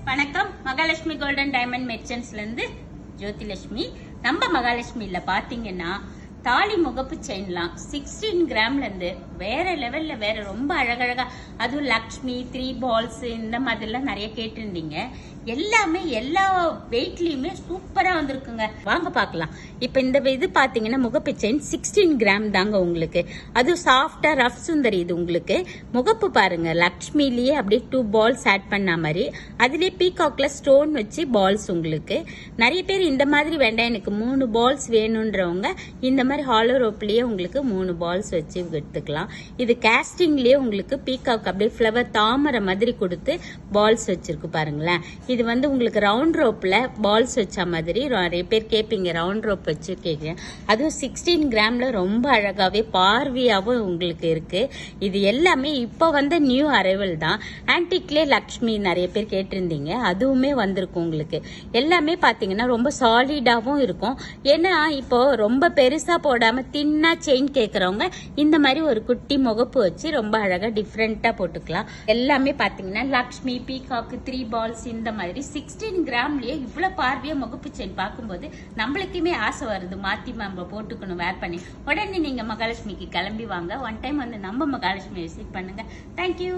வணக்கம். Mahalakshmi golden diamond மெர்ச்சன்ட்ஸ்ல இருந்து ஜோதிலட்சுமி. நம்ம மகாலட்சுமியில பாத்தீங்கன்னா தாலி முகப்பு செயின்லாம் 16 கிராம்ல இருந்து வேற லெவல்ல வேற ரொம்ப அழகழகா, அதுவும் லக்ஷ்மி 3 பால்ஸ் இந்த மாதிரிலாம் நிறைய கேட்டிருந்தீங்க. எல்லாமே எல்லா வெயிட்லயுமே சூப்பரா வந்திருக்குங்க. வாங்க பாக்கலாம். இப்ப இந்த இது பாத்தீங்கன்னா முகப்பு செயின் 16 கிராம் தாங்க உங்களுக்கு. அது சாஃப்டா ரஃப் சுந்தரி. இது உங்களுக்கு முகப்பு பாருங்க, லக்ஷ்மிலேயே அப்படியே 2 பால்ஸ் ஆட் பண்ண மாதிரி, அதுலயே பீகாக்ல ஸ்டோன் வச்சு பால்ஸ். உங்களுக்கு நிறைய பேர் இந்த மாதிரி வேண்டாம், எனக்கு 3 பால்ஸ் வேணும்ன்றவங்க இந்த மாதிரி ஹாலோ ரோப்லயே உங்களுக்கு 3 பால்ஸ் வச்சு எடுத்துக்கலாம். இது கேஸ்டிங்லயே உங்களுக்கு பீகாக் அப்படியே ஃபிளவர் தாமரை மாதிரி கொடுத்து பால்ஸ் வச்சிருக்கு பாருங்களேன். இது வந்து உங்களுக்கு ரவுண்ட் ரோப்ல பால்ஸ் வச்ச மாதிரி நிறைய பேர் கேட்பீங்க, ரவுண்ட் ரோப் வச்சு கேட்குறேன். அதுவும் 16 கிராம்ல ரொம்ப அழகாவே பார்வையாவும் உங்களுக்கு இருக்கு. இது எல்லாமே இப்போ வந்த நியூ அரைவல் தான். ஆன்டிக்லே லக்ஷ்மி நிறைய பேர் கேட்டிருந்தீங்க, அதுவுமே வந்திருக்கும் உங்களுக்கு. எல்லாமே பாத்தீங்கன்னா ரொம்ப சாலிடாவும் இருக்கும். ஏன்னா இப்போ ரொம்ப பெருசா போடாம தின்னா செயின் கேட்கறவங்க இந்த மாதிரி ஒரு குட்டி முகப்பு வச்சு ரொம்ப அழகா டிஃப்ரெண்டா போட்டுக்கலாம். எல்லாமே பாத்தீங்கன்னா லக்ஷ்மி பீகாக் 3 பால்ஸ் இந்த மாதிரி 16 கிராம்லயே இவ்வளவு பார்வையா முகப்பு செயின் பார்க்கும்போது நம்மளுக்குமே ஆசை வருது, மாத்தி நம்ம போட்டுக்கணும் வேர் பண்ணி. உடனே நீங்க மகாலட்சுமிக்கு கிளம்பி வாங்க. ஒன் டைம் வந்து நம்ம மகாலட்சுமி விசிட் பண்ணுங்க. தேங்க்யூ.